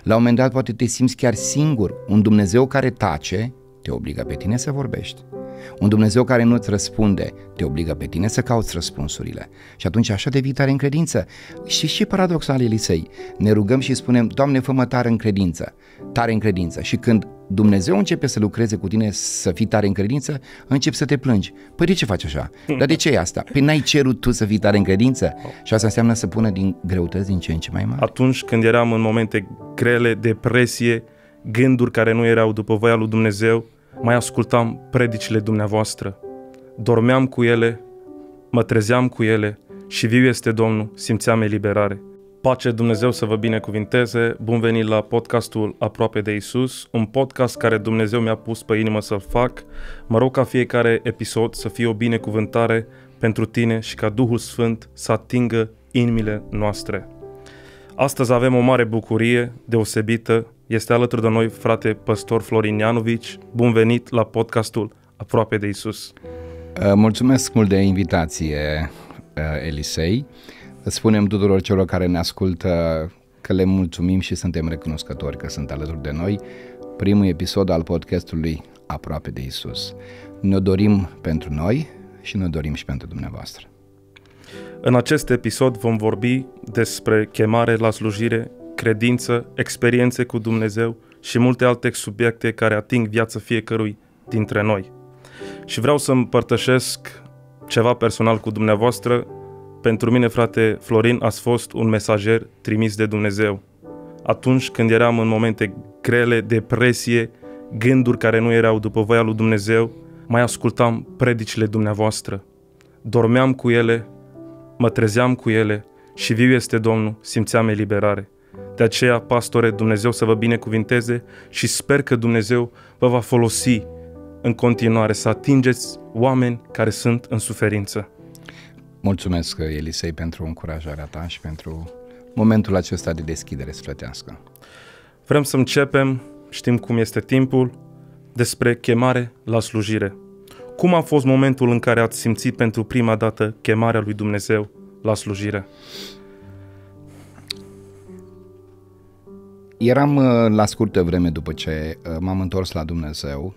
La un moment dat poate te simți chiar singur. Un Dumnezeu care tace te obligă pe tine să vorbești. Un Dumnezeu care nu îți răspunde te obligă pe tine să cauți răspunsurile. Și atunci așa devii tare în credință. Și paradoxal, Elisei, ne rugăm și spunem: Doamne, fă-mă tare în credință, tare în credință. Și când Dumnezeu începe să lucreze cu tine să fii tare în credință, începi să te plângi. Păi de ce faci așa? Dar de ce e asta? Păi n-ai cerut tu să fii tare în credință? Și asta înseamnă să pună din greutăți din ce în ce mai mari. Atunci când eram în momente grele, depresie, gânduri care nu erau după voia lui Dumnezeu, mai ascultam predicile dumneavoastră, dormeam cu ele, mă trezeam cu ele și viu este Domnul, simțeam eliberare. Pace Dumnezeu să vă binecuvinteze, bun venit la podcastul Aproape de Iisus, un podcast care Dumnezeu mi-a pus pe inimă să-l fac. Mă rog ca fiecare episod să fie o binecuvântare pentru tine și ca Duhul Sfânt să atingă inimile noastre. Astăzi avem o mare bucurie deosebită. Este alături de noi frate păstor Florin Ianovici. Bun venit la podcastul Aproape de Iisus. Mulțumesc mult de invitație, Elisei. Spunem tuturor celor care ne ascultă că le mulțumim și suntem recunoscători că sunt alături de noi. Primul episod al podcastului Aproape de Iisus. Ne-o dorim pentru noi și ne-o dorim și pentru dumneavoastră. În acest episod vom vorbi despre chemare la slujire, credință, experiențe cu Dumnezeu și multe alte subiecte care ating viața fiecărui dintre noi. Și vreau să împărtășesc ceva personal cu dumneavoastră. Pentru mine, frate Florin, ați fost un mesager trimis de Dumnezeu. Atunci când eram în momente grele, depresie, gânduri care nu erau după voia lui Dumnezeu, mai ascultam predicile dumneavoastră. Dormeam cu ele, mă trezeam cu ele și viu este Domnul, simțeam eliberare. De aceea, pastore, Dumnezeu să vă binecuvinteze și sper că Dumnezeu vă va folosi în continuare să atingeți oameni care sunt în suferință. Mulțumesc, Elisei, pentru încurajarea ta și pentru momentul acesta de deschidere sufletească. Vrem să începem, știm cum este timpul, despre chemare la slujire. Cum a fost momentul în care ați simțit pentru prima dată chemarea lui Dumnezeu la slujire? Eram la scurtă vreme după ce m-am întors la Dumnezeu,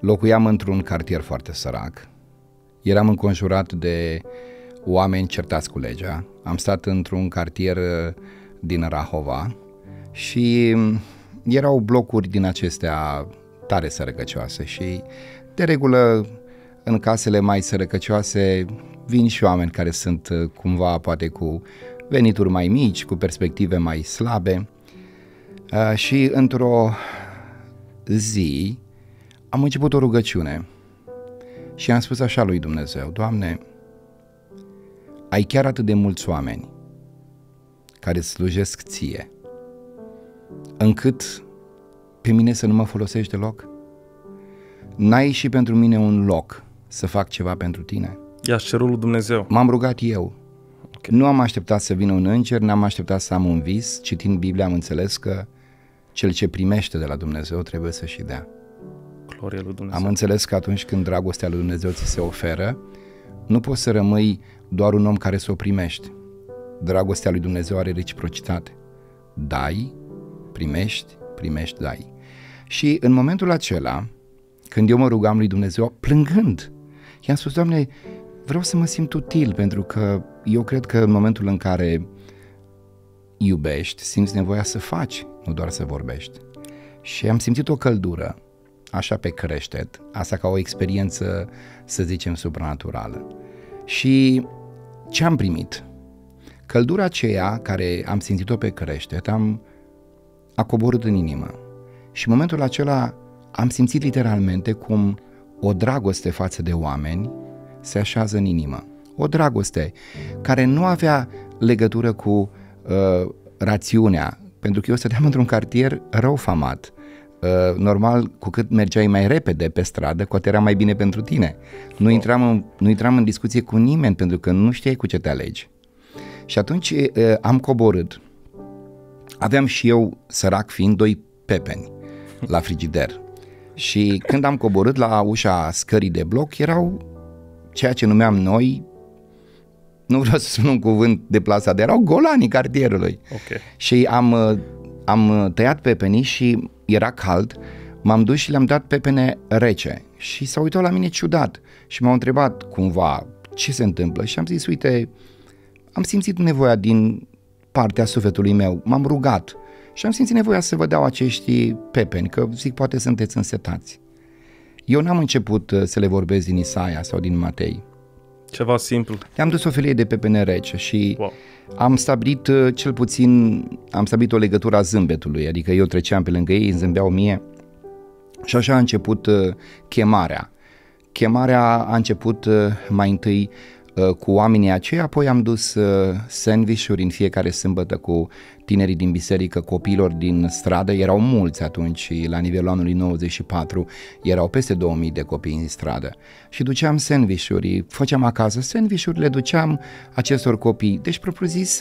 locuiam într-un cartier foarte sărac, eram înconjurat de oameni certați cu legea, am stat într-un cartier din Rahova și erau blocuri din acestea tare sărăcăcioase și de regulă în casele mai sărăcăcioase vin și oameni care sunt cumva poate cu venituri mai mici, cu perspective mai slabe. Și într-o zi am început o rugăciune și am spus așa lui Dumnezeu: Doamne, ai chiar atât de mulți oameni care îți slujesc ție, încât pe mine să nu mă folosești deloc? N-ai și pentru mine un loc să fac ceva pentru tine? I-ați cerut lui Dumnezeu. M-am rugat eu. Okay. Nu am așteptat să vină un înger, n-am așteptat să am un vis. Citind Biblia am înțeles că cel ce primește de la Dumnezeu trebuie să și dea. Glorie lui Dumnezeu. Am înțeles că atunci când dragostea lui Dumnezeu ți se oferă, nu poți să rămâi doar un om care să o primești. Dragostea lui Dumnezeu are reciprocitate. Dai, primești, primești, dai. Și în momentul acela, când eu mă rugam lui Dumnezeu, plângând, i-am spus: Doamne, vreau să mă simt util, pentru că eu cred că în momentul în care iubești, simți nevoia să faci, nu doar să vorbești. Și am simțit o căldură, așa pe creștet, asta ca o experiență, să zicem, supranaturală. Și ce am primit? Căldura aceea care am simțit-o pe creștet, a coborât în inimă. Și în momentul acela am simțit literalmente cum o dragoste față de oameni se așează în inimă. O dragoste care nu avea legătură cu rațiunea, pentru că eu stăteam într-un cartier rău famat. Normal, cu cât mergeai mai repede pe stradă, cu atât era mai bine pentru tine. Nu intram în discuție cu nimeni, pentru că nu știai cu ce te alegi. Și atunci am coborât. Aveam și eu, sărac fiind, 2 pepeni la frigider. Și când am coborât la ușa scării de bloc, erau ceea ce numeam noi, nu vreau să spun un cuvânt deplasat, erau golanii cartierului. Okay. Și am am tăiat pepenii și era cald, m-am dus și le-am dat pepene rece și s-au uitat la mine ciudat și m-au întrebat cumva ce se întâmplă și am zis, uite, am simțit nevoia din partea sufletului meu, m-am rugat și am simțit nevoia să vă dau acești pepeni, că zic, poate sunteți însetați. Eu n-am început să le vorbesc din Isaia sau din Matei. Ceva simplu. Le-am dus o felie de pepene rece și wow. am stabilit o legătură a zâmbetului, adică eu treceam pe lângă ei, îmi zâmbeau mie și așa a început chemarea. Chemarea a început mai întâi cu oamenii aceia, apoi am dus sandwich-uri în fiecare sâmbătă cu tinerii din biserică, copiilor din stradă, erau mulți atunci, la nivelul anului 94 erau peste 2000 de copii în stradă și duceam sandwich-uri, făceam acasă sandwich-uri, le duceam acestor copii, deci propriu zis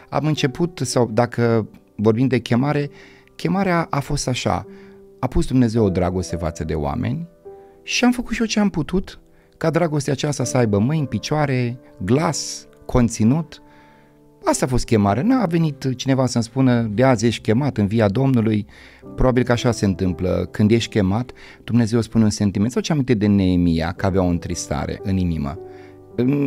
am început, sau dacă vorbim de chemare, chemarea a fost așa, a pus Dumnezeu o dragoste față de oameni și am făcut și eu ce am putut ca dragostea aceasta să aibă mâini, picioare, glas, conținut. Asta a fost chemare. N-a venit cineva să-mi spună de azi ești chemat în via Domnului. Probabil că așa se întâmplă. Când ești chemat, Dumnezeu spune un sentiment. Sau ce aminte de Neemia, că avea o întristare în inimă.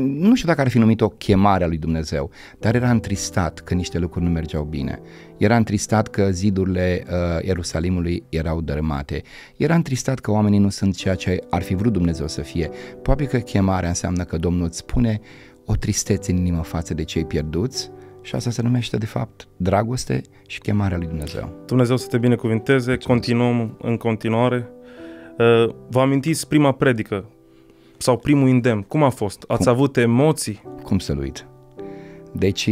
Nu știu dacă ar fi numit o chemare a lui Dumnezeu, dar era întristat că niște lucruri nu mergeau bine. Era întristat că zidurile Ierusalimului erau dărâmate. Era întristat că oamenii nu sunt ceea ce ar fi vrut Dumnezeu să fie. Probabil că chemarea înseamnă că Domnul îți pune o tristețe în inimă față de cei pierduți și asta se numește de fapt dragoste și chemarea lui Dumnezeu. Dumnezeu să te binecuvinteze, continuăm în continuare. Vă amintiți prima predică sau primul îndemn, cum a fost? Ați avut emoții? Cum să-l uit? Deci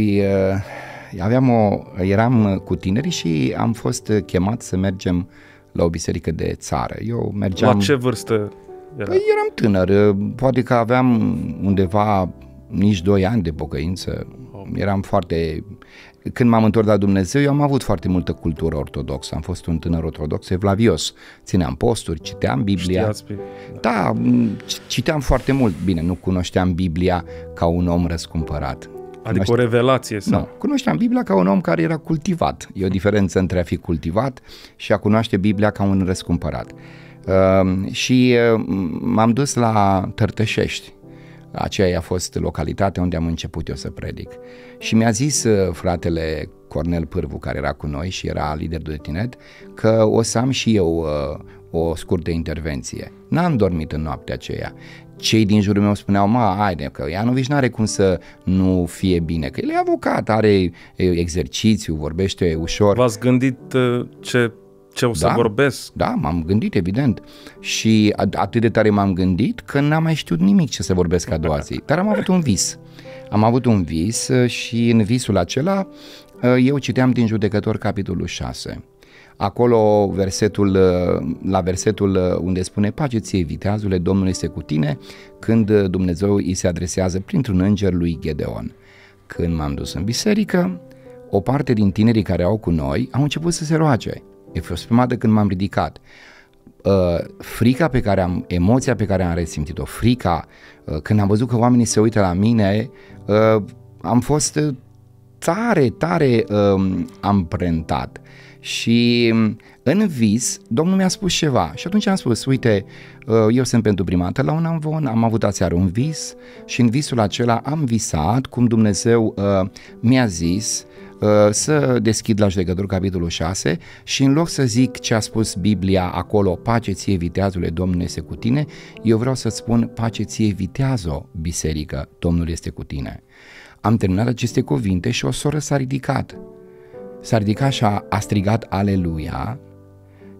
eram cu tinerii și am fost chemat să mergem la o biserică de țară. Eu mergeam... La ce vârstă era? Păi eram tânăr, poate că aveam undeva nici 2 ani de pocăință. Eram foarte... Când m-am întors la Dumnezeu, eu am avut foarte multă cultură ortodoxă. Am fost un tânăr ortodox evlavios. Țineam posturi, citeam Biblia. Da, citeam foarte mult. Bine, nu cunoșteam Biblia ca un om răscumpărat. Adică o revelație? Sau? Nu, cunoșteam Biblia ca un om care era cultivat. E o diferență între a fi cultivat și a cunoaște Biblia ca un răscumpărat. Și m-am dus la Tărtășești. Aceea a fost localitatea unde am început eu să predic. Și mi-a zis fratele Cornel Pârvu, care era cu noi și era lider de tineret, că o să am și eu o scurtă intervenție. N-am dormit în noaptea aceea. Cei din jurul meu spuneau, haide, că Ianovici n-are cum să nu fie bine, că el e avocat, are exercițiu, vorbește ușor. V-ați gândit ce o să vorbesc? Da, m-am gândit, evident. Și atât de tare m-am gândit că n-am mai știut nimic ce să vorbesc a doua zi. Dar am avut un vis. Am avut un vis și în visul acela eu citeam din Judecători capitolul 6. Acolo la versetul unde spune pace ție viteazule, Domnul este cu tine, când Dumnezeu îi se adresează printr-un înger lui Gedeon. Când m-am dus în biserică, o parte din tinerii care au cu noi au început să se roage. E fost prima dată când m-am ridicat. Frica pe care emoția pe care am resimțit-o, frica, când am văzut că oamenii se uită la mine, am fost tare amprentat. Și în vis, Domnul mi-a spus ceva și atunci am spus, uite, eu sunt pentru prima dată la un amvon, am avut aseară un vis și în visul acela am visat cum Dumnezeu mi-a zis să deschid la Judecători capitolul 6 și în loc să zic ce a spus Biblia acolo, pace ție viteazule, Domnul este cu tine, eu vreau să spun pace ție viteazo, biserică, Domnul este cu tine. Am terminat aceste cuvinte și o soră s-a ridicat și a strigat aleluia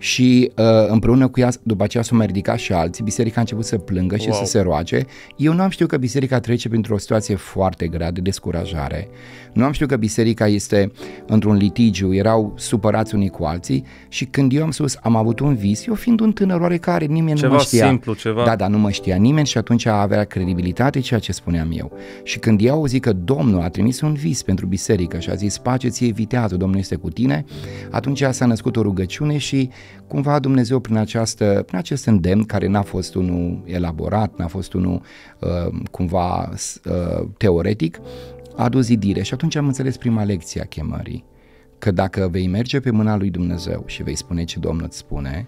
și împreună cu ea, după aceea s-au mai ridicat și alții, biserica a început să plângă și să se roage. Eu nu am știut că biserica trece printr-o situație foarte grea de descurajare, nu am știut că biserica este într-un litigiu, erau supărați unii cu alții și când eu am spus, am avut un vis, eu fiind un tânăr oarecare, nimeni nu mă știa. Simplu, ceva. Da, nu mă știa nimeni și atunci avea credibilitate ceea ce spuneam eu. Și când ei au auzit că Domnul a trimis un vis pentru biserică și a zis, pace ție vitează, Domnul este cu tine, atunci s-a născut o rugăciune și cumva Dumnezeu prin acest îndemn, care n-a fost unul elaborat, n-a fost unul teoretic, a adus zidire și atunci am înțeles prima lecție a chemării, că dacă vei merge pe mâna lui Dumnezeu și vei spune ce Domnul îți spune,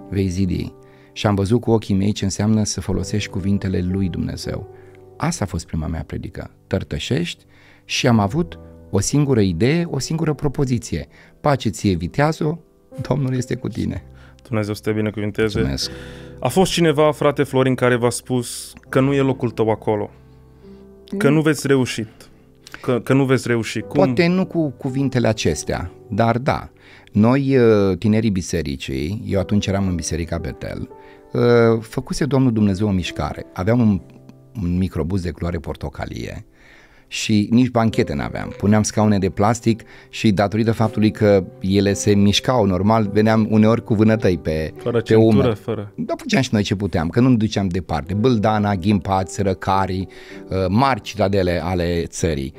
vei zidi. Și am văzut cu ochii mei ce înseamnă să folosești cuvintele lui Dumnezeu. Asta a fost prima mea predică. Tărtășești și am avut o singură idee, o singură propoziție. Pace ție, vitează, Domnul este cu tine. Dumnezeu să te binecuvinteze. Mulțumesc. A fost cineva, frate Florin, care v-a spus că nu e locul tău acolo, că nu veți reuși, că nu veți reuși. Cum? Poate nu cu cuvintele acestea, dar da. Noi, tinerii bisericii, eu atunci eram în Biserica Betel, făcuse Domnul Dumnezeu o mișcare. Aveam un microbuz de culoare portocalie și nici banchete n-aveam. Puneam scaune de plastic și datorită faptului că ele se mișcau normal, veneam uneori cu vânătăi pe umăr. Fără. Da, făceam și noi ce puteam, că nu ne duceam departe. Bâldana, Ghimpați, Răcari, mari citadele ale țării.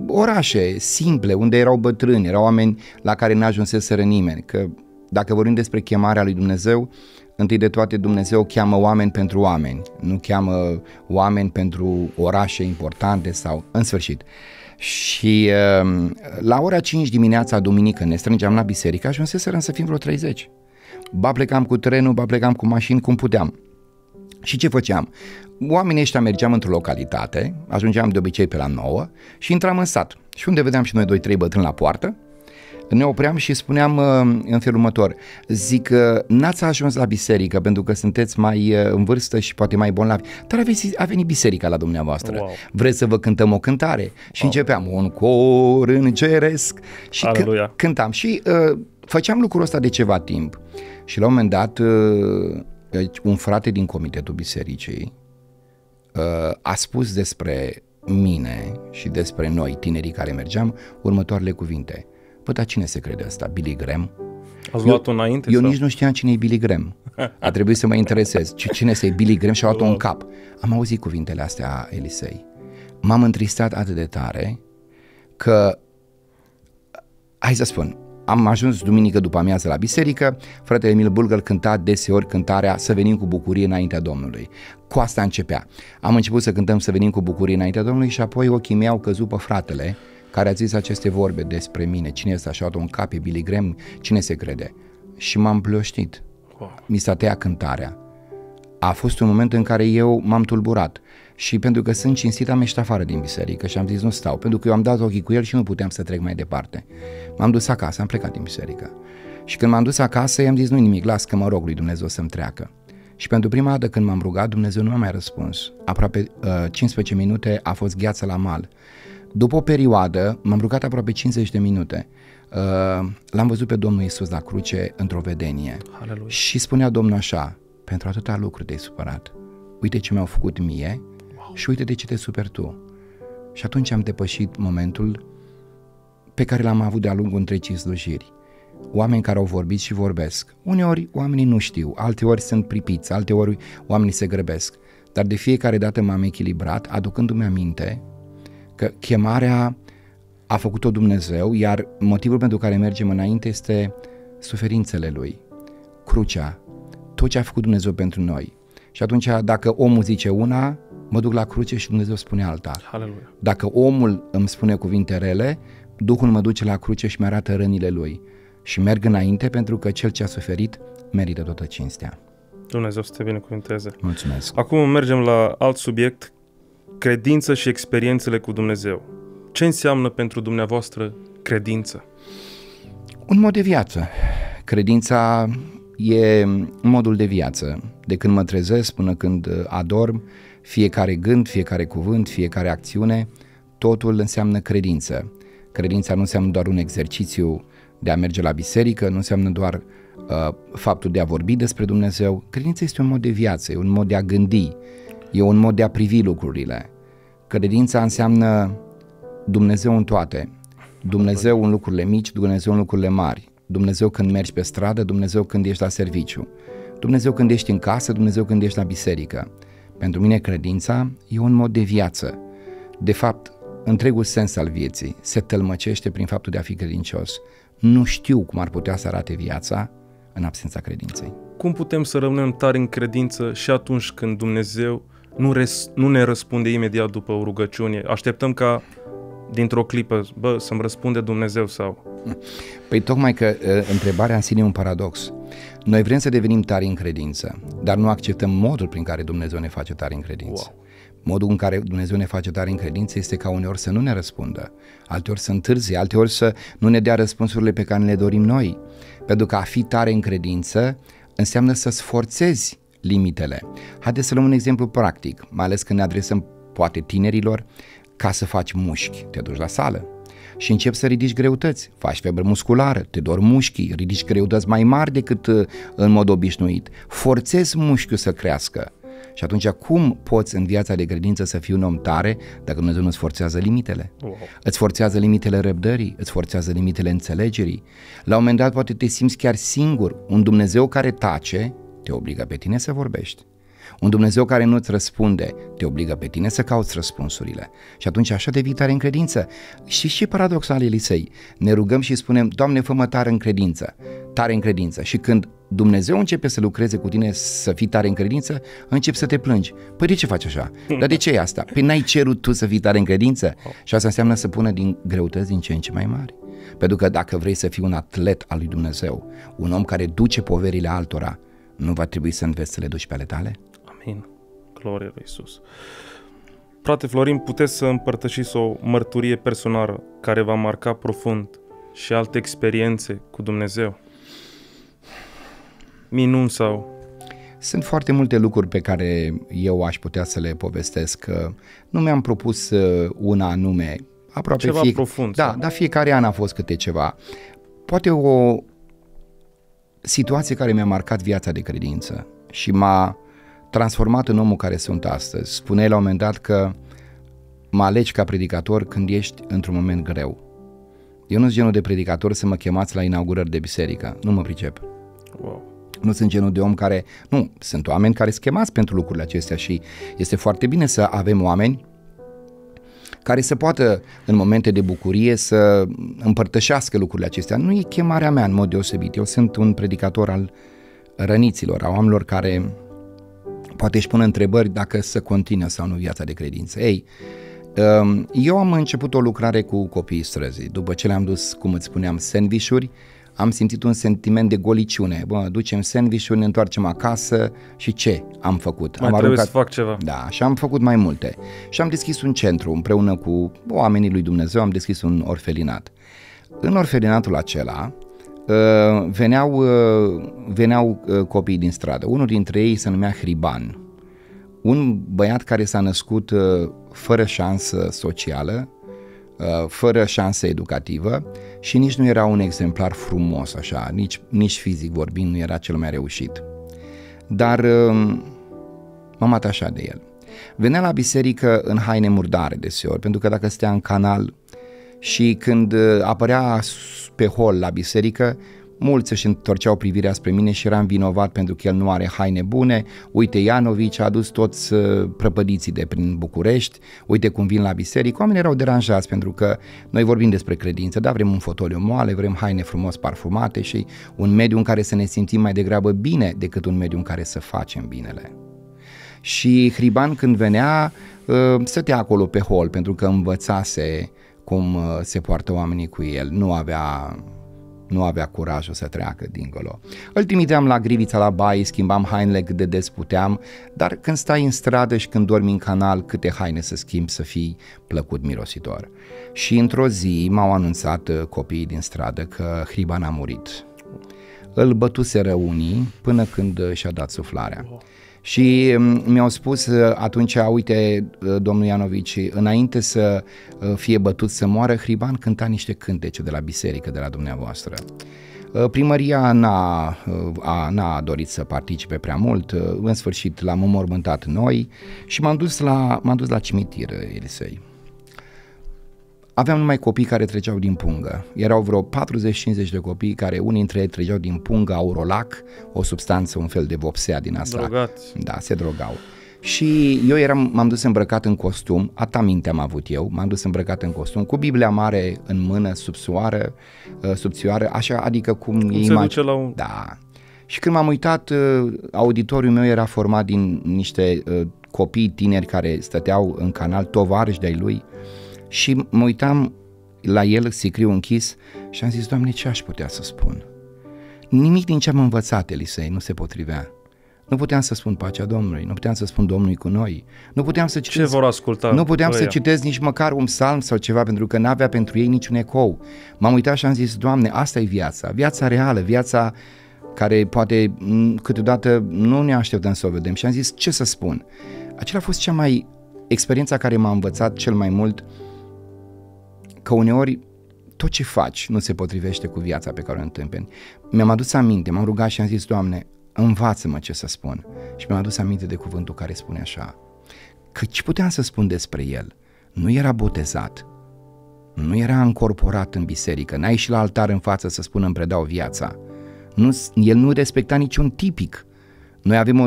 Orașe simple, unde erau bătrâni, erau oameni la care n-ajunseseră nimeni. Că dacă vorbim despre chemarea lui Dumnezeu, întâi de toate Dumnezeu cheamă oameni pentru oameni, nu cheamă oameni pentru orașe importante sau în sfârșit. Și la ora 5 dimineața, duminică, ne strângeam la biserică, ajunseserăm să fim vreo 30. Ba plecam cu trenul, ba plecam cu mașini, cum puteam. Și ce făceam? Oamenii ăștia mergeam într-o localitate, ajungeam de obicei pe la 9 și intram în sat. Și unde vedeam și noi 2-3 bătrâni la poartă, ne opream și spuneam în felul următor, zic că n-ați ajuns la biserică pentru că sunteți mai în vârstă și poate mai bolnavi, dar a venit biserica la dumneavoastră. Wow. Vreți să vă cântăm o cântare? Și începeam un cor îngeresc și cântam și făceam lucrul ăsta de ceva timp. Și la un moment dat un frate din comitetul bisericii a spus despre mine și despre noi, tinerii care mergeam, următoarele cuvinte. Bă, dar cine se crede asta? Billy Graham? Ați luat-o înainte? Eu nici nu știam cine e Billy Graham. A trebuit să mă interesez. Cine este Billy Graham? Și a luat-o în cap. Am auzit cuvintele astea, Elisei. M-am întristat atât de tare că, hai să spun, am ajuns duminică după amiază la biserică, fratele Emil Bulgăr cânta deseori cântarea Să venim cu bucurie înaintea Domnului. Cu asta începea. Am început să cântăm Să venim cu bucurie înaintea Domnului și apoi ochii mei au căzut pe fratele care a zis aceste vorbe despre mine. Cine este așa un cap, e Billy Graham? Cine se crede? Și m-am plăștit. Mi s-a tăiat cântarea. A fost un moment în care eu m-am tulburat și pentru că sunt cinstit am ieșit afară din biserică și am zis nu stau, pentru că eu am dat ochii cu el și nu puteam să trec mai departe. M-am dus acasă, am plecat din biserică și când m-am dus acasă i-am zis nu nimic, las că mă rog lui Dumnezeu să-mi treacă. Și pentru prima dată când m-am rugat, Dumnezeu nu m-a mai răspuns. Aproape 15 minute a fost gheață la mal. După o perioadă, m-am rugat aproape 50 de minute. L-am văzut pe Domnul Iisus la cruce într-o vedenie. Aleluia. Și spunea Domnul așa, pentru atâta lucruri te-ai supărat. Uite ce mi-au făcut mie și uite de ce te superi tu. Și atunci am depășit momentul pe care l-am avut de-a lungul întregii slujiri. Oameni care au vorbit și vorbesc. Uneori oamenii nu știu, alteori sunt pripiți, alteori oamenii se grăbesc. Dar de fiecare dată m-am echilibrat, aducându-mi aminte că chemarea a făcut-o Dumnezeu, iar motivul pentru care mergem înainte este suferințele Lui, crucea, tot ce a făcut Dumnezeu pentru noi. Și atunci dacă omul zice una, mă duc la cruce și Dumnezeu spune alta. Aleluia. Dacă omul îmi spune cuvinte rele, Duhul mă duce la cruce și mi-arată rănile Lui. Și merg înainte pentru că cel ce a suferit merită toată cinstea. Dumnezeu să te binecuvânteze. Mulțumesc. Acum mergem la alt subiect, credință și experiențele cu Dumnezeu. Ce înseamnă pentru dumneavoastră credință? Un mod de viață. Credința e modul de viață. De când mă trezesc până când adorm, fiecare gând, fiecare cuvânt, fiecare acțiune, totul înseamnă credință. Credința nu înseamnă doar un exercițiu de a merge la biserică, nu înseamnă doar faptul de a vorbi despre Dumnezeu. Credința este un mod de viață, e un mod de a gândi, e un mod de a privi lucrurile. Credința înseamnă Dumnezeu în toate, Dumnezeu în lucrurile mici, Dumnezeu în lucrurile mari, Dumnezeu când mergi pe stradă, Dumnezeu când ești la serviciu, Dumnezeu când ești în casă, Dumnezeu când ești la biserică. Pentru mine credința e un mod de viață. De fapt, întregul sens al vieții se tălmăcește prin faptul de a fi credincios. Nu știu cum ar putea să arate viața în absența credinței. Cum putem să rămânem tari în credință și atunci când Dumnezeu nu ne răspunde imediat după o rugăciune? Așteptăm ca dintr-o clipă, să-mi răspunde Dumnezeu sau... Păi tocmai că întrebarea în sine e un paradox. Noi vrem să devenim tari în credință, dar nu acceptăm modul prin care Dumnezeu ne face tari în credință. Wow. Modul în care Dumnezeu ne face tari în credință este ca uneori să nu ne răspundă, alteori să întârzie, alteori să nu ne dea răspunsurile pe care le dorim noi. Pentru că a fi tare în credință înseamnă să-ți forțezi limitele. Haideți să luăm un exemplu practic, mai ales când ne adresăm poate tinerilor, ca să faci mușchi, te duci la sală și începi să ridici greutăți, faci febră musculară, te dor mușchii, ridici greutăți mai mari decât în mod obișnuit, forțezi mușchiul să crească. Și atunci cum poți în viața de credință să fii un om tare dacă Dumnezeu nu îți forțează limitele? Wow. Îți forțează limitele răbdării, îți forțează limitele înțelegerii. La un moment dat poate te simți chiar singur. Un Dumnezeu care tace te obligă pe tine să vorbești. Un Dumnezeu care nu îți răspunde te obligă pe tine să cauți răspunsurile. Și atunci așa devii tare în credință. Și paradoxal, Elisei, ne rugăm și spunem, Doamne, fă-mă tare în credință, tare în credință. Și când Dumnezeu începe să lucreze cu tine să fii tare în credință, începi să te plângi. Păi de ce faci așa? Dar de ce e asta? Păi n-ai cerut tu să fii tare în credință? Și asta înseamnă să pună din greutăți din ce în ce mai mari. Pentru că dacă vrei să fii un atlet al lui Dumnezeu, un om care duce poverile altora, nu va trebui să înveți să le duci pe ale tale? Amin. Glorie lui Iisus. Frate Florin, puteți să împărtășiți o mărturie personală care v-a marcat profund și alte experiențe cu Dumnezeu? Minuni sau... Sunt foarte multe lucruri pe care eu aș putea să le povestesc. Nu mi-am propus una anume. Aproape ceva profund. Da, dar fiecare an a fost câte ceva. Poate o situație care mi-a marcat viața de credință și m-a transformat în omul care sunt astăzi. Spuneai la un moment dat că mă alegi ca predicator când ești într-un moment greu. Eu nu sunt genul de predicator să mă chemați la inaugurări de biserică. Nu mă pricep. Wow. Nu sunt genul de om care... Nu, sunt oameni care sunt chemați pentru lucrurile acestea și este foarte bine să avem oameni care să poată în momente de bucurie să împărtășească lucrurile acestea. Nu e chemarea mea în mod deosebit. Eu sunt un predicator al răniților, a oamenilor care poate își pun întrebări dacă să continue sau nu viața de credință. Ei, eu am început o lucrare cu copiii străzii. După ce le-am dus, cum îți spuneam, sandvișuri, am simțit un sentiment de goliciune. Bă, ducem sandvișuri, ne întoarcem acasă și ce am făcut? Mai trebuie să fac ceva. Da, și am făcut mai multe. Și am deschis un centru împreună cu oamenii lui Dumnezeu, am deschis un orfelinat. În orfelinatul acela veneau copii din stradă. Unul dintre ei se numea Hriban. Un băiat care s-a născut fără șansă socială, fără șansă educativă și nici nu era un exemplar frumos așa, nici fizic vorbind nu era cel mai reușit. Dar m-am atașat de el. Venea la biserică în haine murdare deseori, pentru că dacă stătea în canal și când apărea pe hol la biserică, mulți își întorceau privirea spre mine și eram vinovat pentru că el nu are haine bune. Uite, Ianovici a adus toți prăpădiții de prin București, uite cum vin la biserică. Oamenii erau deranjați pentru că noi vorbim despre credință, dar vrem un fotoliu moale, vrem haine frumos parfumate și un mediu în care să ne simțim mai degrabă bine decât un mediu în care să facem binele. Și Hriban când venea, stătea acolo pe hol pentru că învățase cum se poartă oamenii cu el, nu avea curajul să treacă dincolo. Îl trimiteam la Grivița, la baie, schimbam hainele cât de des puteam, dar când stai în stradă și când dormi în canal, câte haine să schimbi să fii plăcut mirositor. Și într-o zi m-au anunțat copiii din stradă că Hriban a murit. Îl bătuseră unii până când și-a dat suflarea. Și mi-au spus atunci, uite, domnul Ianovici, înainte să fie bătut să moară, Hriban cânta niște cântece de la biserică, de la dumneavoastră. Primăria n-a dorit să participe prea mult, în sfârșit l-am înmormântat noi și m-am dus la cimitir, Elisei. Aveam numai copii care treceau din pungă. Erau vreo 40-50 de copii care unii dintre ei treceau din pungă Aurolac, o substanță, un fel de vopsea din asta. Drogați. Da, se drogau. Și eu m-am dus îmbrăcat în costum, atâta minte am avut eu, m-am dus îmbrăcat în costum, cu Biblia mare în mână, subțioară, așa, adică cum se duce la un... Da. Și când m-am uitat, auditoriul meu era format din niște copii tineri care stăteau în canal, tovarăși de-ai lui. Și mă uitam la el, sicriu închis, și am zis, Doamne, ce aș putea să spun? Nimic din ce am învățat, Elisei, nu se potrivea. Nu puteam să spun pacea Domnului, nu puteam să spun Domnului cu noi, nu puteam să citesc, ce vor asculta? Nu puteam să citesc nici măcar un psalm sau ceva, pentru că n-avea pentru ei niciun ecou. M-am uitat și am zis, Doamne, asta e viața reală, viața care poate câteodată nu ne așteptăm să o vedem. Și am zis, ce să spun? Acela a fost experiența care m-a învățat cel mai mult, că uneori tot ce faci nu se potrivește cu viața pe care o întâmpini. Mi-am adus aminte, m-am rugat și am zis, Doamne, învață-mă ce să spun. Și mi-am adus aminte de cuvântul care spune așa, că ce puteam să spun despre el? Nu era botezat, nu era încorporat în biserică, n-a ieșit la altar în față să spună îmi predau viața. El nu respecta niciun tipic. Noi avem o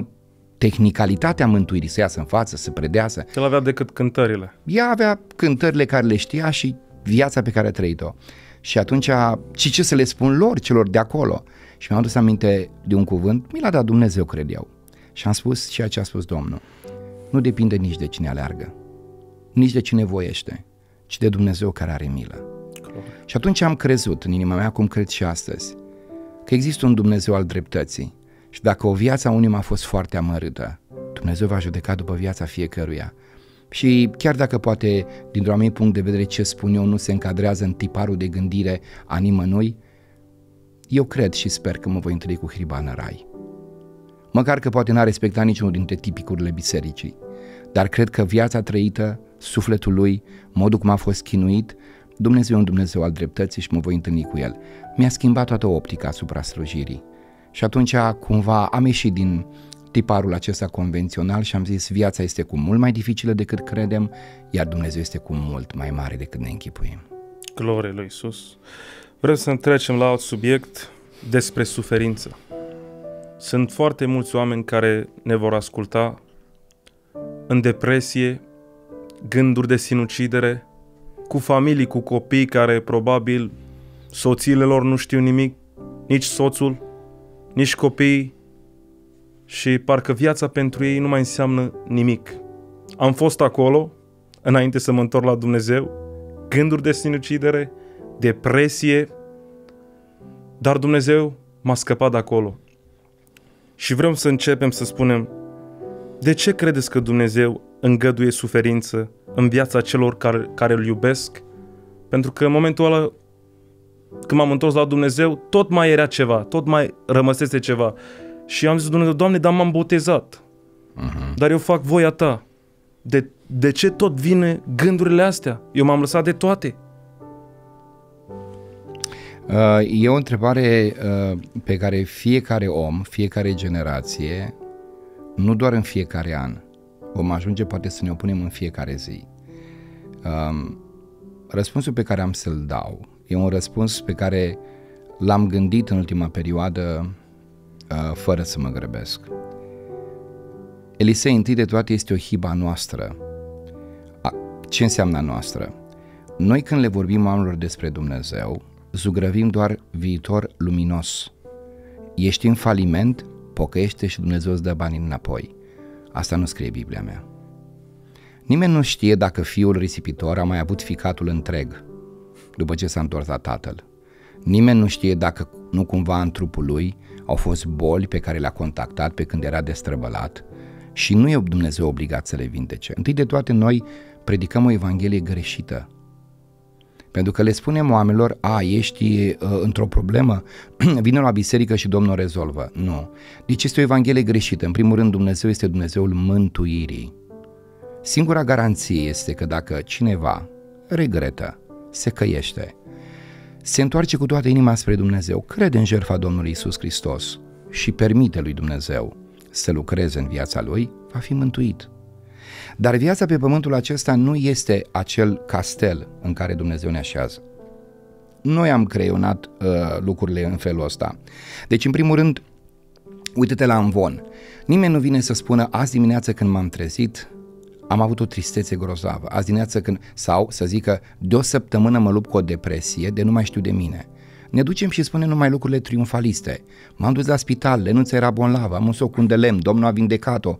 tehnicalitate a mântuirii, să iasă în față, să predeasă. El avea decât cântările. Ea avea cântările care le știa și viața pe care a trăit-o. Și atunci, și ce să le spun lor, celor de acolo? Și mi-am adus aminte de un cuvânt, mi l-a dat Dumnezeu, cred eu. Și am spus ceea ce a spus Domnul. Nu depinde nici de cine aleargă, nici de cine voiește, ci de Dumnezeu care are milă. Și atunci am crezut în inima mea, cum cred și astăzi, că există un Dumnezeu al dreptății. Și dacă o viață a unuia a fost foarte amărâtă, Dumnezeu va judeca după viața fiecăruia. Și chiar dacă poate, dintr-un anumit punct de vedere, ce spun eu nu se încadrează în tiparul de gândire a nimănui, eu cred și sper că mă voi întâlni cu Hriba în rai. Măcar că poate n-a respectat niciunul dintre tipicurile bisericii, dar cred că viața trăită, sufletul lui, modul cum a fost chinuit, Dumnezeu e un Dumnezeu al dreptății și mă voi întâlni cu el. Mi-a schimbat toată optica asupra slujirii. Și atunci cumva am ieșit din tiparul acesta convențional și am zis, viața este cu mult mai dificilă decât credem, iar Dumnezeu este cu mult mai mare decât ne închipuim. Glorie lui Iisus. Vreau să trecem la alt subiect, despre suferință. Sunt foarte mulți oameni care ne vor asculta în depresie, gânduri de sinucidere, cu familii, cu copii care probabil soțiile lor nu știu nimic, nici soțul, nici copiii, și parcă viața pentru ei nu mai înseamnă nimic. Am fost acolo, înainte să mă întorc la Dumnezeu, gânduri de sinucidere, depresie, dar Dumnezeu m-a scăpat de acolo. Și vrem să începem să spunem, de ce credeți că Dumnezeu îngăduie suferință în viața celor care îl iubesc? Pentru că în momentul ăla, când m-am întors la Dumnezeu, tot mai era ceva, tot mai rămăsese ceva. Și am zis Dumnezeu, Doamne, dar m-am botezat. Dar eu fac voia Ta. De ce tot vine gândurile astea? Eu m-am lăsat de toate. E o întrebare pe care fiecare om, fiecare generație, nu doar în fiecare an, vom ajunge poate să ne opunem în fiecare zi. Răspunsul pe care am să-l dau e un răspuns pe care l-am gândit în ultima perioadă fără să mă grăbesc. Elisei, întâi de toate, este o hibă a noastră. Ce înseamnă a noastră? Noi când le vorbim oamenilor despre Dumnezeu, zugrăvim doar viitor luminos. Ești în faliment, pocăiește și Dumnezeu îți dă banii înapoi. Asta nu scrie Biblia mea. Nimeni nu știe dacă fiul risipitor a mai avut ficatul întreg după ce s-a întors la tatăl. Nimeni nu știe dacă nu cumva în trupul lui au fost boli pe care le-a contactat pe când era destrăbălat și nu e Dumnezeu obligat să le vindece. Întâi de toate noi predicăm o evanghelie greșită. Pentru că le spunem oamenilor, ești într-o problemă, vine la biserică și Domnul rezolvă. Nu. Deci este o evanghelie greșită. În primul rând, Dumnezeu este Dumnezeul mântuirii. Singura garanție este că dacă cineva regretă, se căiește, se întoarce cu toată inima spre Dumnezeu, crede în jertfa Domnului Iisus Hristos și permite lui Dumnezeu să lucreze în viața lui, va fi mântuit. Dar viața pe pământul acesta nu este acel castel în care Dumnezeu ne așează. Noi am creionat lucrurile în felul ăsta. Deci, în primul rând, uite-te la amvon. Nimeni nu vine să spună, azi dimineață când m-am trezit, am avut o tristețe grozavă. Azi dimineață sau să zică, de o săptămână mă lupt cu o depresie de nu mai știu de mine. Ne ducem și spunem numai lucrurile triumfaliste. M-am dus la spital, Lenuța era bolnavă, am uns-o cu un de lemn, Domnul a vindecat-o.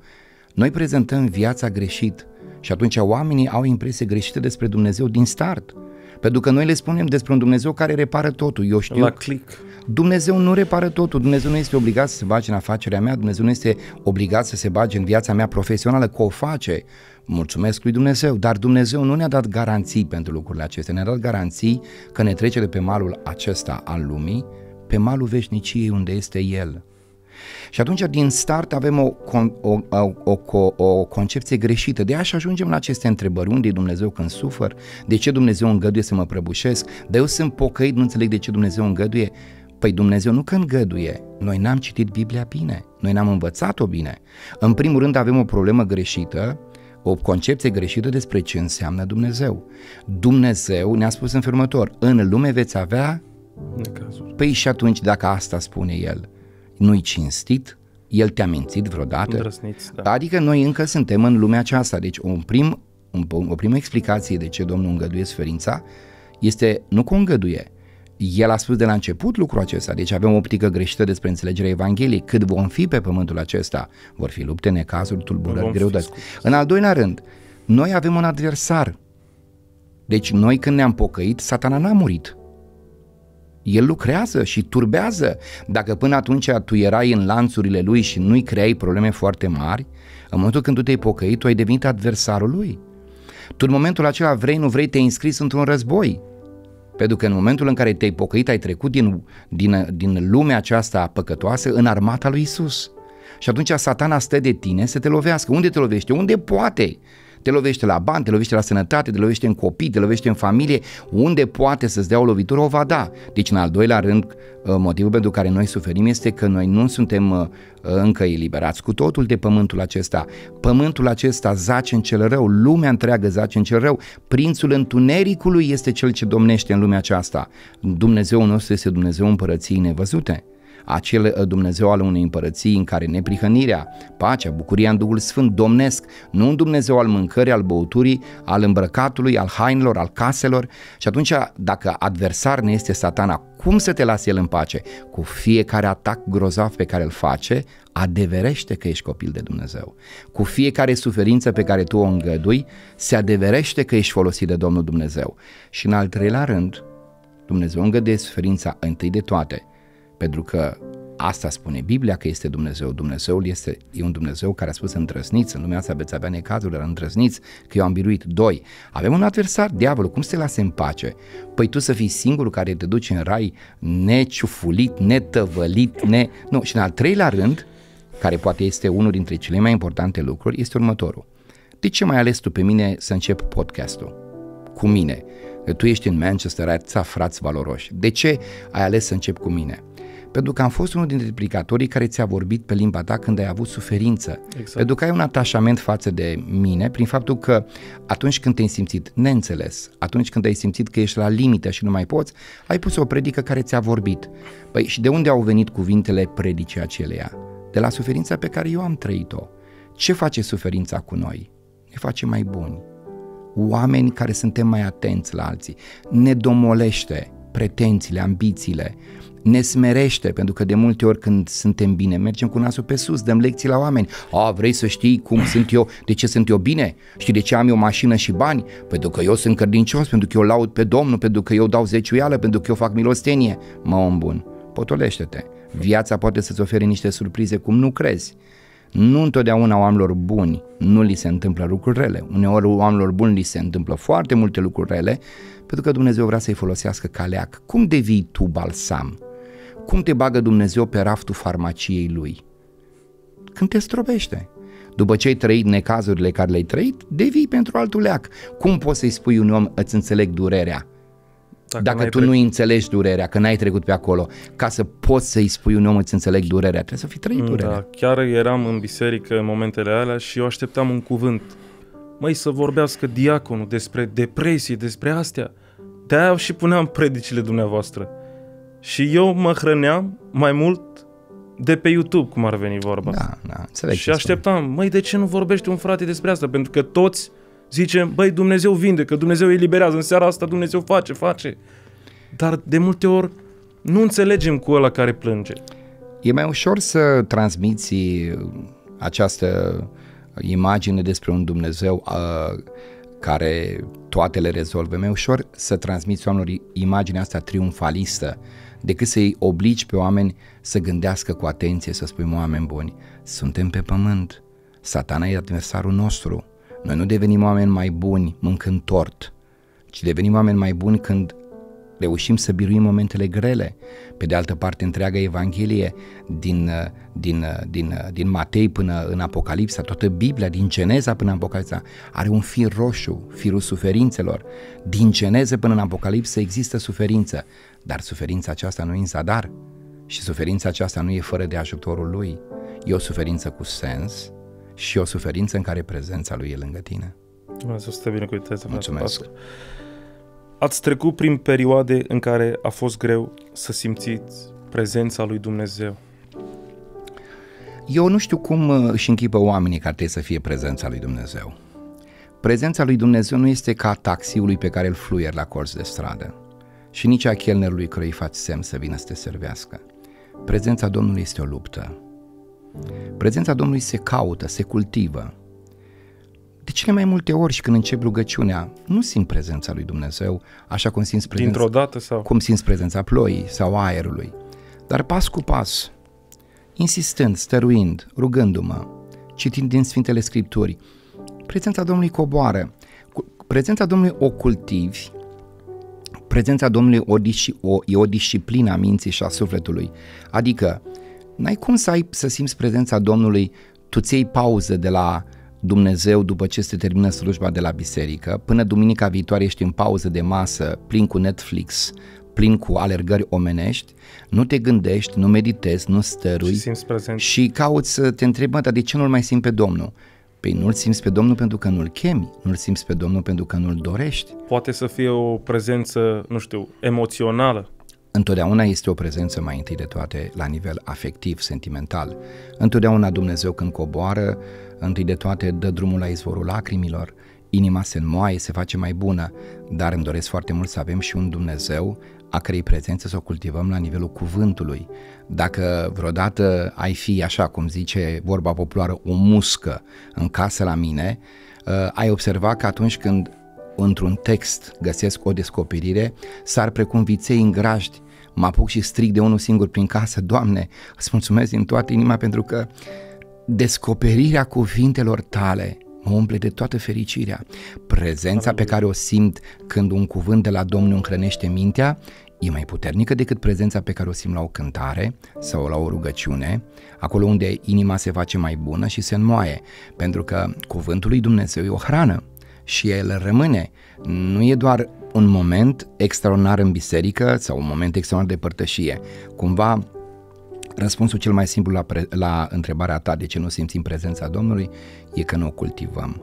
Noi prezentăm viața greșit. Și atunci oamenii au impresie greșită despre Dumnezeu din start. Pentru că noi le spunem despre un Dumnezeu care repară totul. Eu știu, la click. Dumnezeu nu repară totul, Dumnezeu nu este obligat să se bage în afacerea mea, Dumnezeu nu este obligat să se bage în viața mea profesională, că o face. Mulțumesc lui Dumnezeu, dar Dumnezeu nu ne-a dat garanții pentru lucrurile acestea, ne-a dat garanții că ne trece de pe malul acesta al lumii, pe malul veșniciei unde este El. Și atunci din start avem o concepție greșită. De așa ajungem la aceste întrebări. Unde e Dumnezeu când sufăr? De ce Dumnezeu îngăduie să mă prăbușesc? Dar eu sunt pocăit, nu înțeleg de ce Dumnezeu îngăduie. Păi Dumnezeu nu că îngăduie. Noi n-am citit Biblia bine. Noi n-am învățat-o bine. În primul rând avem o problemă greșită, o concepție greșită despre ce înseamnă Dumnezeu. Dumnezeu ne-a spus în felul următor: în lume veți avea necazuri. Păi și atunci dacă asta spune El, nu-i cinstit? El te-a mințit vreodată? Îndrăsniți, da. Adică noi încă suntem în lumea aceasta. Deci o primă explicație de ce Domnul îngăduie suferința este nu că o îngăduie. El a spus de la început lucrul acesta. Deci avem o optică greșită despre înțelegerea Evangheliei. Cât vom fi pe pământul acesta, vor fi lupte, necazuri, tulburări, greutăți. În al doilea rând, noi avem un adversar. Deci noi când ne-am pocăit, Satana n-a murit. El lucrează și turbează. Dacă până atunci tu erai în lanțurile lui și nu-i creai probleme foarte mari, în momentul când tu te-ai pocăit, tu ai devenit adversarul lui. Tu în momentul acela, vrei, nu vrei, te-ai înscris într-un război. Pentru că în momentul în care te-ai pocăit, ai trecut din lumea aceasta păcătoasă în armata lui Isus. Și atunci Satana stă de tine să te lovească. Unde te lovește? Unde poate? Te lovește la bani, te lovește la sănătate, te lovește în copii, te lovește în familie. Unde poate să-ți dea o lovitură, o va da. Deci în al doilea rând, motivul pentru care noi suferim este că noi nu suntem încă eliberați cu totul de pământul acesta. Pământul acesta zace în cel rău, lumea întreagă zace în cel rău. Prințul întunericului este cel ce domnește în lumea aceasta. Dumnezeu nostru este Dumnezeu împărăției nevăzute. Acel Dumnezeu al unei împărății în care neprihănirea, pacea, bucuria în Duhul Sfânt domnesc, nu un Dumnezeu al mâncării, al băuturii, al îmbrăcatului, al hainelor, al caselor. Și atunci, dacă adversar ne este Satana, cum să te lase el în pace? Cu fiecare atac grozav pe care îl face, adeverește că ești copil de Dumnezeu. Cu fiecare suferință pe care tu o îngădui, se adeverește că ești folosit de Domnul Dumnezeu. Și în al treilea rând, Dumnezeu îngăduie suferința întâi de toate, pentru că asta spune Biblia că este Dumnezeu. Dumnezeul e un Dumnezeu care a spus: îndrăzniți, în lumea asta veți avea necazuri, dar îndrăzniți că eu am biruit. 2. Avem un adversar, diavolul, cum să te lase în pace? Păi tu să fii singurul care te duce în rai neciufulit, netăvălit, Nu. Și în al treilea rând, care poate este unul dintre cele mai importante lucruri, este următorul. De ce m-ai ales tu pe mine să încep podcastul? Cu mine. Tu ești în Manchester, ai frați valoroși. De ce ai ales să încep cu mine? Pentru că am fost unul dintre predicatorii care ți-a vorbit pe limba ta când ai avut suferință. Exact. Pentru că ai un atașament față de mine prin faptul că atunci când te-ai simțit neînțeles, atunci când ai simțit că ești la limită și nu mai poți, ai pus o predică care ți-a vorbit. Păi și de unde au venit cuvintele predicii aceleia? De la suferința pe care eu am trăit-o. Ce face suferința cu noi? Ne face mai buni. Oameni care suntem mai atenți la alții. Ne domolește pretențiile, ambițiile, ne smerește, pentru că de multe ori când suntem bine, mergem cu nasul pe sus, dăm lecții la oameni. Vrei să știi cum sunt eu, de ce sunt eu bine? Știi de ce am eu mașină și bani? Pentru că eu sunt credincios, pentru că eu laud pe Domnul, pentru că eu dau zeciuială, pentru că eu fac milostenie. Mă, om bun, potolește-te. Viața poate să-ți ofere niște surprize cum nu crezi. Nu întotdeauna oamenilor buni nu li se întâmplă lucruri rele. Uneori oamenilor buni li se întâmplă foarte multe lucruri rele, pentru că Dumnezeu vrea să-i folosească ca leac. Cum devii tu balsam? Cum te bagă Dumnezeu pe raftul farmaciei lui? Când te strobește. După ce ai trăit necazurile care le-ai trăit, devii pentru altul leac. Cum poți să-i spui un om: îți înțeleg durerea? Dacă tu nu înțelegi durerea, că n-ai trecut pe acolo, ca să poți să-i spui un om: îți înțeleg durerea, trebuie să fii trăit durerea. Da, chiar eram în biserică în momentele alea și eu așteptam un cuvânt. Măi, să vorbească diaconul despre depresie, despre astea. De-aia și puneam predicile dumneavoastră. Și eu mă hrăneam mai mult de pe YouTube, cum ar veni vorba. Da, înțeleg. Și așteptam: măi, de ce nu vorbește un frate despre asta? Pentru că toți zicem: băi, Dumnezeu vindecă, Dumnezeu eliberează, în seara asta Dumnezeu face. Dar de multe ori nu înțelegem cu ăla care plânge. E mai ușor să transmiți această imagine despre un Dumnezeu care toate le rezolvă. E mai ușor să transmiți oamenilor imaginea asta triumfalistă decât să-i obligi pe oameni să gândească cu atenție, să spui: oameni buni, suntem pe pământ, Satana e adversarul nostru, noi nu devenim oameni mai buni mâncând tort, ci devenim oameni mai buni când reușim să biruim momentele grele. Pe de altă parte, întreaga Evanghelie din Matei până în Apocalipsa, toată Biblia, din Geneza până în Apocalipsa, are un fir roșu, firul suferințelor. Din Geneza până în Apocalipsa există suferință, dar suferința aceasta nu e în zadar și suferința aceasta nu e fără de ajutorul Lui. E o suferință cu sens și o suferință în care prezența Lui e lângă tine. Dumnezeu să te binecuvânteze. Mulțumesc. Ați trecut prin perioade în care a fost greu să simțiți prezența lui Dumnezeu? Eu nu știu cum își închipă oamenii că ar trebui să fie prezența lui Dumnezeu. Prezența lui Dumnezeu nu este ca taxiului pe care îl fluier la colț de stradă și nici a chelnerului care îi faci semn să vină să te servească. Prezența Domnului este o luptă. Prezența Domnului se caută, se cultivă. De cele mai multe ori și când încep rugăciunea, nu simt prezența lui Dumnezeu așa cum simți prezența, dintr-o dată sau? Cum simți prezența ploii sau aerului. Dar pas cu pas, insistând, stăruind, rugându-mă, citind din Sfintele Scripturi, prezența Domnului coboară. Prezența Domnului o cultivi, prezența Domnului e o disciplină a minții și a sufletului. Adică, n-ai cum să simți prezența Domnului, tu ți iei pauză de la Dumnezeu după ce se termină slujba de la biserică, până duminica viitoare ești în pauză de masă, plin cu Netflix, plin cu alergări omenești, nu te gândești, nu meditezi, nu stărui și cauți să te întrebi: dar de ce nu-L mai simți pe Domnul? Păi nu-L simți pe Domnul pentru că nu-L chemi, nu-L simți pe Domnul pentru că nu-L dorești. Poate să fie o prezență, nu știu, emoțională. Întotdeauna este o prezență mai întâi de toate la nivel afectiv, sentimental. Întotdeauna Dumnezeu când coboară, întâi de toate dă drumul la izvorul lacrimilor, inima se înmoaie, se face mai bună, dar îmi doresc foarte mult să avem și un Dumnezeu a cărei prezență să o cultivăm la nivelul cuvântului. Dacă vreodată ai fi, așa cum zice vorba populară, o muscă în casă la mine, ai observat că atunci când într-un text găsesc o descoperire, sar precum viței în grajdi, mă apuc și strig de unul singur prin casă: Doamne, îți mulțumesc din toată inima pentru că descoperirea cuvintelor tale mă umple de toată fericirea. Prezența pe care o simt când un cuvânt de la Domnul îmi hrănește mintea e mai puternică decât prezența pe care o simt la o cântare sau la o rugăciune, acolo unde inima se face mai bună și se înmoaie, pentru că cuvântul lui Dumnezeu e o hrană și el rămâne. Nu e doar un moment extraordinar în biserică sau un moment extraordinar de părtășie. Cumva răspunsul cel mai simplu la întrebarea ta de ce nu simțim prezența Domnului e că nu o cultivăm,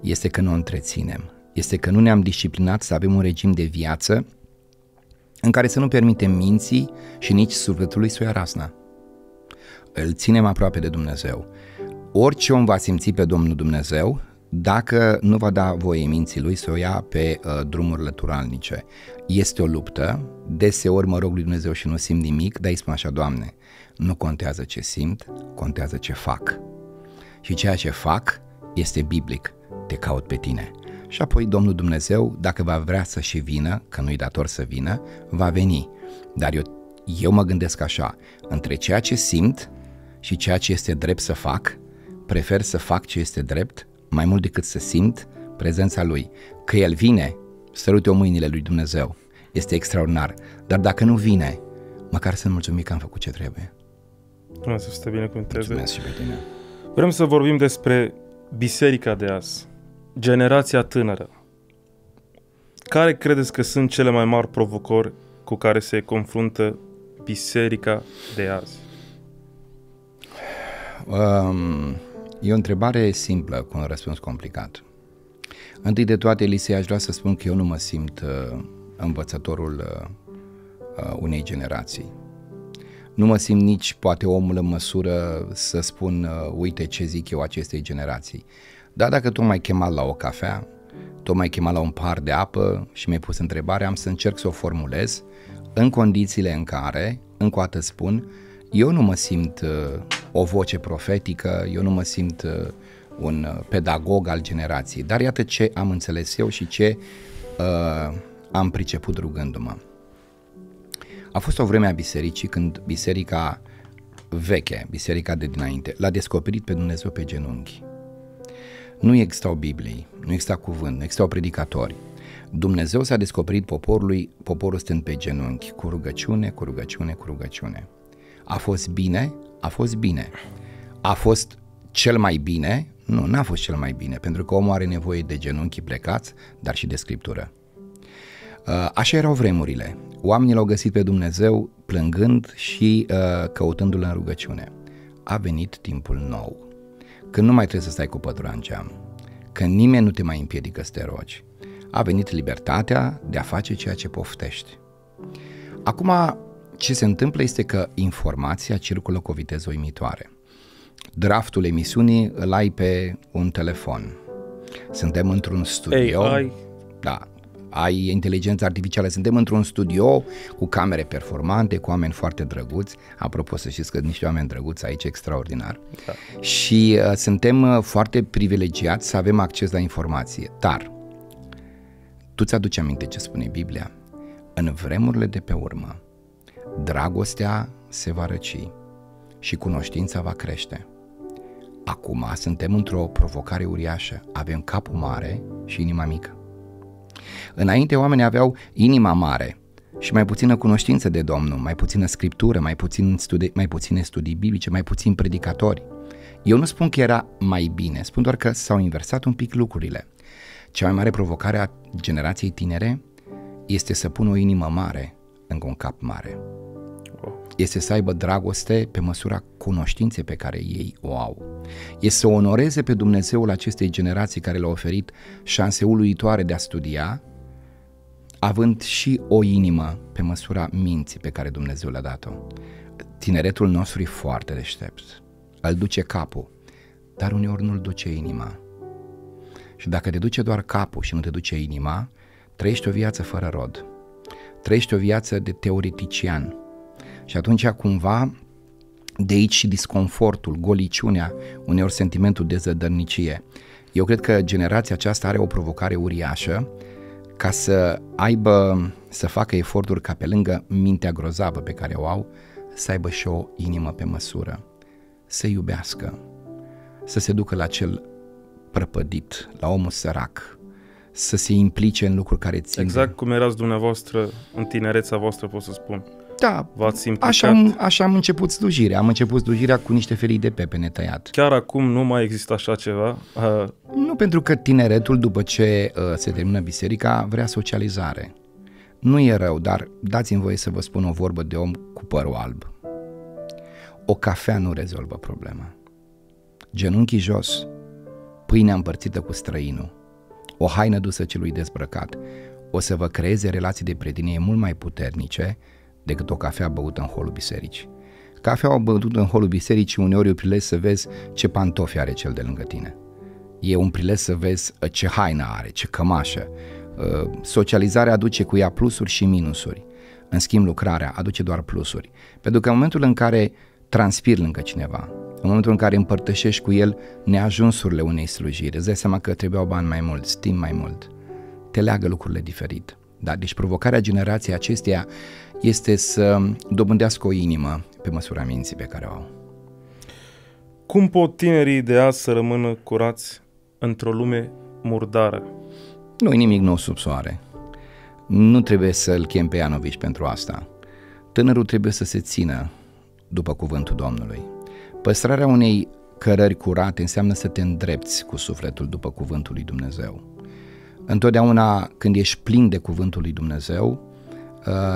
este că nu o întreținem, este că nu ne-am disciplinat să avem un regim de viață în care să nu permitem minții și nici sufletului să o ia razna. Îl ținem aproape de Dumnezeu. Orice om va simți pe Domnul Dumnezeu dacă nu va da voie minții lui să o ia pe drumuri lăturalnice. Este o luptă, deseori mă rog lui Dumnezeu și nu simt nimic, dar îi spun așa: Doamne, nu contează ce simt, contează ce fac. Și ceea ce fac este biblic, te caut pe tine. Și apoi Domnul Dumnezeu, dacă va vrea să și vină, că nu-i dator să vină, va veni. Dar eu mă gândesc așa: între ceea ce simt și ceea ce este drept să fac, prefer să fac ce este drept mai mult decât să simt prezența Lui. Că El vine, sărute-o mâinile lui Dumnezeu, este extraordinar. Dar dacă nu vine, măcar să-mi mulțumim că am făcut ce trebuie. Dumnezeu să te binecuvânteze. Mulțumesc și pe tine. Vrem să vorbim despre biserica de azi, generația tânără. Care credeți că sunt cele mai mari provocări cu care se confruntă biserica de azi? E o întrebare simplă cu un răspuns complicat. Întâi de toate, Elisei, aș vrea să spun că eu nu mă simt învățătorul unei generații. Nu mă simt nici poate omul în măsură să spun uite ce zic eu acestei generații. Dar dacă tu m-ai chemat la o cafea, tu m-ai chemat la un pahar de apă și mi-ai pus întrebare, am să încerc să o formulez în condițiile în care, încă o dată spun, eu nu mă simt o voce profetică, eu nu mă simt un pedagog al generației, dar iată ce am înțeles eu și ce am priceput rugându-mă. A fost o vreme a bisericii când biserica veche, biserica de dinainte, l-a descoperit pe Dumnezeu pe genunchi. Nu existau Biblii, nu exista cuvânt, nu existau predicatori. Dumnezeu s-a descoperit poporului, poporul stând pe genunchi, cu rugăciune, cu rugăciune, cu rugăciune. A fost bine? A fost bine. A fost cel mai bine? Nu, n-a fost cel mai bine, pentru că omul are nevoie de genunchi plecați, dar și de Scriptură. Așa erau vremurile. Oamenii l-au găsit pe Dumnezeu plângând și căutându-L în rugăciune. A venit timpul nou, când nu mai trebuie să stai cu pătura în geam, când nimeni nu te mai împiedică să te rogi. A venit libertatea de a face ceea ce poftești. Acum, ce se întâmplă este că informația circulă cu o viteză uimitoare. Draftul emisiunii îl ai pe un telefon. Suntem într-un studio. AI. Da, ai inteligența artificială. Suntem într-un studio cu camere performante, cu oameni foarte drăguți. Apropo, să știți că niște oameni drăguți aici, extraordinar. Da. Și suntem foarte privilegiați să avem acces la informație. Dar tu ți-aduci aminte ce spune Biblia? În vremurile de pe urmă, dragostea se va răci și cunoștința va crește. Acum suntem într-o provocare uriașă. Avem capul mare și inima mică. Înainte oamenii aveau inima mare și mai puțină cunoștință de Domnul, mai puțină scriptură, mai puține studii biblice, mai puțini predicatori. Eu nu spun că era mai bine, spun doar că s-au inversat un pic lucrurile. Cea mai mare provocare a generației tinere este să pună o inimă mare lângă un cap mare. Este să aibă dragoste pe măsura cunoștinței pe care ei o au. Este să onoreze pe Dumnezeul acestei generații care le-a oferit șanse uluitoare de a studia, având și o inimă pe măsura minții pe care Dumnezeu le-a dat-o. Tineretul nostru e foarte deștept. Îl duce capul, dar uneori nu îl duce inima. Și dacă te duce doar capul și nu te duce inima, trăiești o viață fără rod. Trăiești o viață de teoretician. Și atunci cumva de aici și disconfortul, goliciunea, uneori sentimentul de zădărnicie. Eu cred că generația aceasta are o provocare uriașă ca să aibă, să facă eforturi ca pe lângă mintea grozavă pe care o au, să aibă și o inimă pe măsură, să iubească, să se ducă la cel prăpădit, la omul sărac, să se implice în lucruri care țin. Exact cum erați dumneavoastră în tinerețea voastră, pot să spun. Da, V-ați implicat. așa am început slujirea. Am început slujirea cu niște felii de pepene tăiat. Chiar acum nu mai există așa ceva? Nu, pentru că tineretul, după ce se termină biserica, vrea socializare. Nu e rău, dar dați-mi voie să vă spun o vorbă de om cu părul alb. O cafea nu rezolvă problema. Genunchii jos, pâinea împărțită cu străinul, o haină dusă celui dezbrăcat, o să vă creeze relații de prietenie mult mai puternice decât o cafea băută în holul bisericii. Cafeaua băută în holul bisericii uneori e un prilej să vezi ce pantofi are cel de lângă tine. E un prilej să vezi ce haină are, ce cămașă. Socializarea aduce cu ea plusuri și minusuri. În schimb, lucrarea aduce doar plusuri. Pentru că în momentul în care transpiri lângă cineva, în momentul în care împărtășești cu el neajunsurile unei slujiri, îți dai seama că trebuiau bani mai mulți, timp mai mult, te leagă lucrurile diferit. Da? Deci provocarea generației acesteia este să dobândească o inimă pe măsura minții pe care o au. Cum pot tinerii de azi să rămână curați într-o lume murdară? Nu-i nimic nou sub soare. Nu trebuie să-l chem pe Ianovici pentru asta. Tânărul trebuie să se țină după cuvântul Domnului. Păstrarea unei cărări curate înseamnă să te îndrepți cu sufletul după cuvântul lui Dumnezeu. Întotdeauna când ești plin de cuvântul lui Dumnezeu,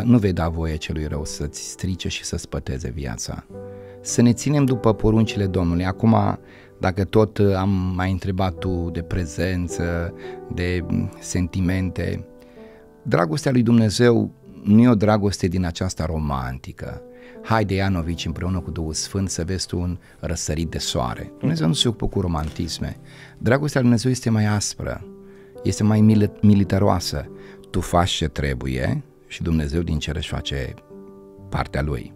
nu vei da voie celui rău să-ți strice și să-ți păteze viața. Să ne ținem după poruncile Domnului. Acum, dacă tot am mai întrebat tu de prezență, de sentimente, dragostea lui Dumnezeu nu e o dragoste din aceasta romantică. Haide, Ianovici, împreună cu Duhul Sfânt să vezi tu un răsărit de soare. Dumnezeu nu se ocupă cu romantisme. Dragostea lui Dumnezeu este mai aspră, este mai militaroasă. Tu faci ce trebuie și Dumnezeu din cer își face partea Lui.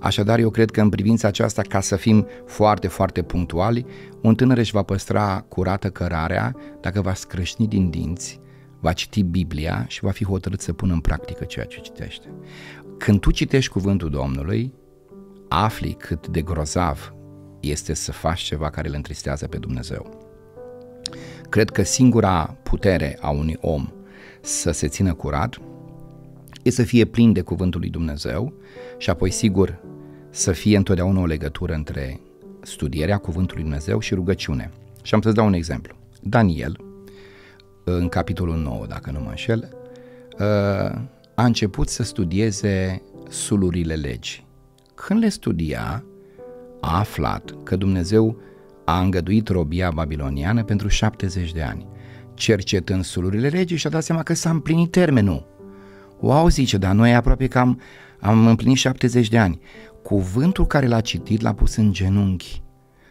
Așadar, eu cred că în privința aceasta, ca să fim foarte, foarte punctuali, un tânăr își va păstra curată cărarea dacă va scrâșni din dinți, va citi Biblia și va fi hotărât să pună în practică ceea ce citește. Când tu citești cuvântul Domnului, afli cât de grozav este să faci ceva care îl întristează pe Dumnezeu. Cred că singura putere a unui om să se țină curat e să fie plin de cuvântul lui Dumnezeu și apoi, sigur, să fie întotdeauna o legătură între studierea cuvântului Dumnezeu și rugăciune. Și am să-ți dau un exemplu. Daniel, în capitolul 9, dacă nu mă înșel, a început să studieze sulurile legii. Când le studia, a aflat că Dumnezeu a îngăduit robia babiloniană pentru 70 de ani. Cercetând sulurile legii și-a dat seama că s-a împlinit termenul. Wow, zice, dar noi aproape că am împlinit 70 de ani. Cuvântul care l-a citit l-a pus în genunchi.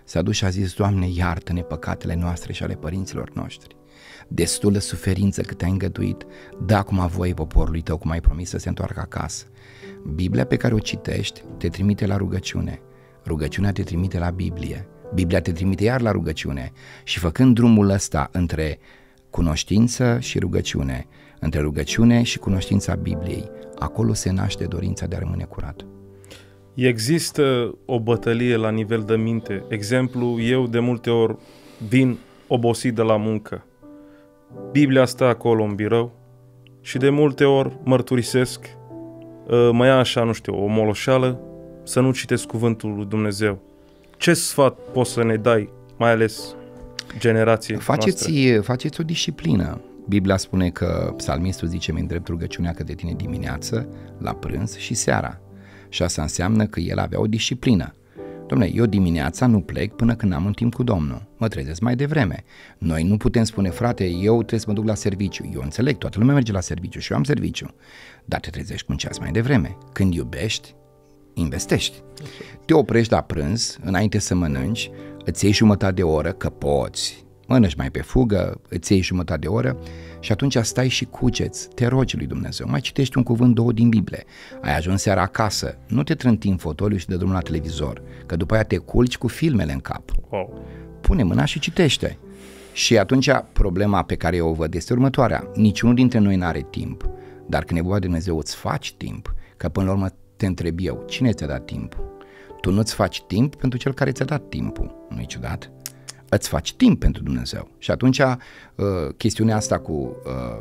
S-a dus și a zis: Doamne, iartă-ne păcatele noastre și ale părinților noștri. Destulă suferință cât ai îngăduit, dă acum voie poporului tău, cum ai promis, să se întoarcă acasă. Biblia pe care o citești te trimite la rugăciune, rugăciunea te trimite la Biblie, Biblia te trimite iar la rugăciune și făcând drumul ăsta între cunoștință și rugăciune, între rugăciune și cunoștința Bibliei, acolo se naște dorința de a rămâne curat. Există o bătălie la nivel de minte. Exemplu, eu de multe ori vin obosit de la muncă. Biblia stă acolo în birou și de multe ori mărturisesc, mă ia așa, nu știu, o moloșeală, să nu citesc cuvântul lui Dumnezeu. Ce sfat poți să ne dai, mai ales generației noastre? Faceți o disciplină. Biblia spune că psalmistul zice: mi îndrept rugăciunea către tine dimineață, la prânz și seara. Și asta înseamnă că el avea o disciplină. Dom'le, eu dimineața nu plec până când am un timp cu Domnul. Mă trezesc mai devreme. Noi nu putem spune: frate, eu trebuie să mă duc la serviciu. Eu înțeleg, toată lumea merge la serviciu și eu am serviciu. Dar te trezești cu un ceas mai devreme. Când iubești, investești. Te oprești la prânz, înainte să mănânci, îți iei jumătate de oră, că poți, mănânci mai pe fugă, îți iei jumătate de oră și atunci stai și cugeți, te rogi lui Dumnezeu, mai citești un cuvânt, două din Biblie, ai ajuns seara acasă, nu te trânti în fotoliu și dă drumul la televizor, că după aia te culci cu filmele în cap. Wow. Pune mâna și citește. Și atunci problema pe care eu o văd este următoarea: niciunul dintre noi n-are timp, dar când e vorba de Dumnezeu îți faci timp, că până la urmă te întreb eu, cine ți-a dat timpul? Tu nu-ți faci timp pentru cel care ți-a dat timpul, nu-i ciudat? Îți faci timp pentru Dumnezeu. Și atunci chestiunea asta cu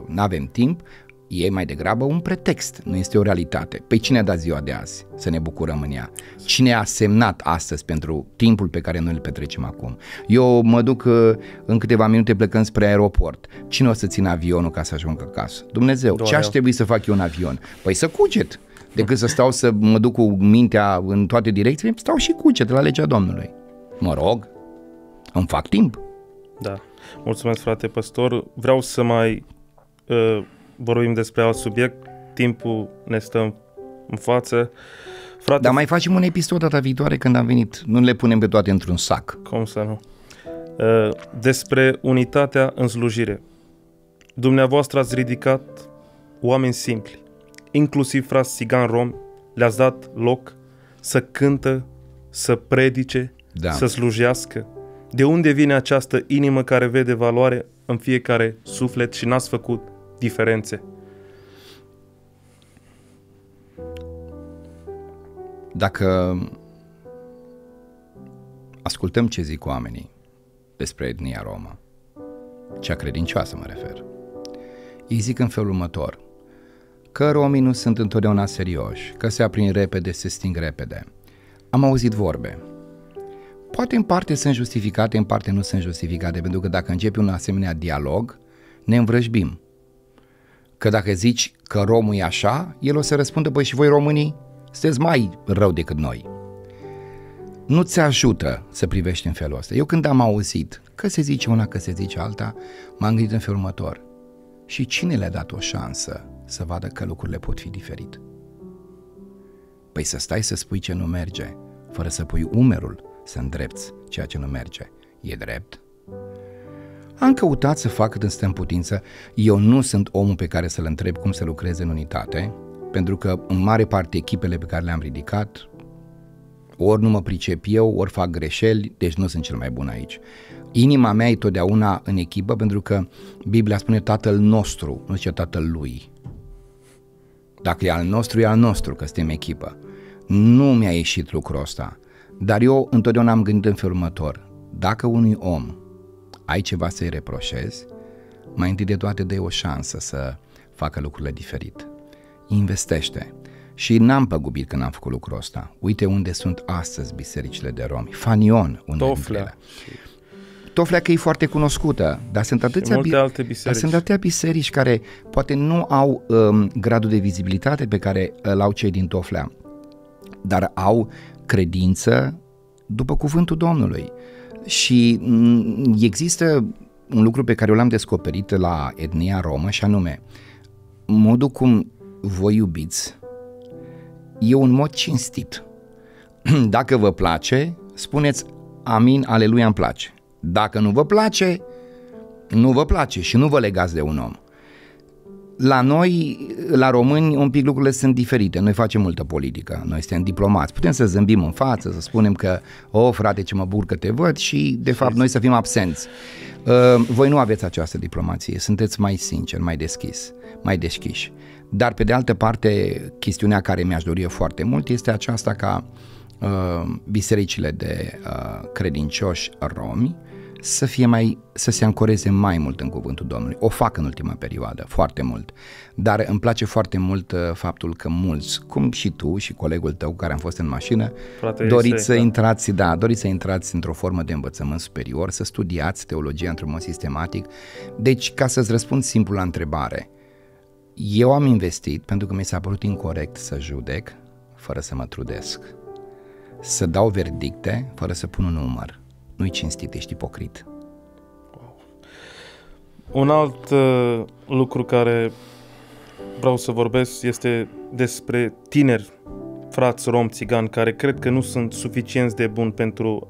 n-avem timp e mai degrabă un pretext, nu este o realitate. Păi cine a dat ziua de azi să ne bucurăm în ea? Cine a semnat astăzi pentru timpul pe care noi îl petrecem acum? Eu mă duc în câteva minute plecând spre aeroport. Cine o să țină avionul ca să ajung acasă? Dumnezeu. Ce aș trebui să fac eu în avion? Păi să cuget. Decât să stau să mă duc cu mintea în toate direcțiile, stau și cuget la legea Domnului. Mă rog, îmi fac timp. Da. Mulțumesc, frate păstor. Vreau să mai vorbim despre alt subiect. Timpul ne stă în față. Frate, dar mai facem un episod data viitoare când am venit. Nu le punem pe toate într-un sac. Cum să nu? Despre unitatea în slujire. Dumneavoastră ați ridicat oameni simpli, inclusiv frați țigani romi, le-ați dat loc să cântă, să predice, să slujească. De unde vine această inimă care vede valoare în fiecare suflet și n-ați făcut diferențe? Dacă ascultăm ce zic oamenii despre etnia romă, cea credincioasă mă refer, ei zic în felul următor: că romii nu sunt întotdeauna serioși, că se aprind repede, se sting repede. Am auzit vorbe. Poate în parte sunt justificate, în parte nu sunt justificate, pentru că dacă începi un asemenea dialog, ne învrăjbim. Că dacă zici că romul e așa, el o să răspundă: păi și voi românii sunteți mai rău decât noi. Nu ți ajută să privești în felul ăsta. Eu când am auzit că se zice una, că se zice alta, m-am gândit în felul următor: și cine le-a dat o șansă să vadă că lucrurile pot fi diferit? Păi să stai să spui ce nu merge, fără să pui umerul să îndrepți ceea ce nu merge. E drept? Am căutat să fac cât îmi stă în putință. Eu nu sunt omul pe care să-l întreb cum să lucreze în unitate, pentru că în mare parte echipele pe care le-am ridicat Ori nu mă pricep eu, ori fac greșeli, deci nu sunt cel mai bun aici. Inima mea e totdeauna în echipă, pentru că Biblia spune Tatăl nostru, nu zice Tatăl lui. Dacă e al nostru, e al nostru, că suntem echipă. Nu mi-a ieșit lucrul ăsta, dar eu întotdeauna am gândit în felul următor: dacă unui om ai ceva să-i reproșezi, mai întâi de toate dă-i o șansă să facă lucrurile diferit. Investește. Și n-am păgubit când am făcut lucrul ăsta. Uite unde sunt astăzi bisericile de romi. Fanion, unde Toflea. Toflea că e foarte cunoscută, dar sunt atâtea biserici care poate nu au gradul de vizibilitate pe care îl au cei din Toflea, dar au credință după cuvântul Domnului. Și există un lucru pe care eu l-am descoperit la etnia romă, și anume, modul cum voi iubiți e un mod cinstit. Dacă vă place, spuneți amin, aleluia, îmi place. Dacă nu vă place, nu vă place și nu vă legați de un om. La noi, la români, un pic lucrurile sunt diferite. Noi facem multă politică, noi suntem diplomați. Putem să zâmbim în față, să spunem că, frate, ce mă bucur că te văd, și de fapt noi să fim absenți. Voi nu aveți această diplomație, sunteți mai sinceri, mai deschiși. Dar pe de altă parte, chestiunea care mi-aș dori eu foarte mult este aceasta ca bisericile de credincioși romi să se ancoreze mai mult în cuvântul Domnului. O fac în ultima perioadă, foarte mult. Dar îmi place foarte mult faptul că mulți, cum și tu și colegul tău care am fost în mașină, doriți să intrați într-o formă de învățământ superior, să studiați teologia într-un mod sistematic. Deci, ca să-ți răspund simplu la întrebare, eu am investit pentru că mi s-a părut incorect să judec fără să mă trudesc, să dau verdicte fără să pun un număr. Nu-i cinstit, ești ipocrit. Un alt lucru care vreau să vorbesc este despre tineri frați rom țigani care cred că nu sunt suficienți de buni pentru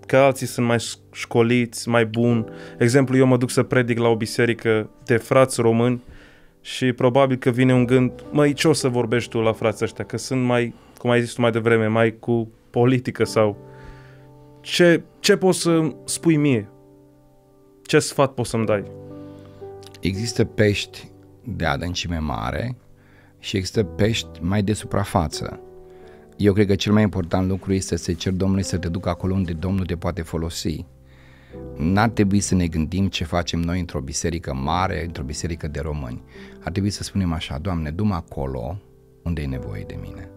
că alții sunt mai școliți, mai buni. Exemplu, eu mă duc să predic la o biserică de frați români și probabil că vine un gând: măi, ce o să vorbești tu la frații ăștia? Că sunt mai, cum ai zis tu mai devreme, mai cu politică sau... Ce poți să spui mie? Ce sfat poți să-mi dai? Există pești de adâncime mare și există pești mai de suprafață. Eu cred că cel mai important lucru este să cer Domnului să te ducă acolo unde Domnul te poate folosi. N-ar trebui să ne gândim ce facem noi într-o biserică mare, într-o biserică de români. Ar trebui să spunem așa: Doamne, du-mă acolo unde e nevoie de mine.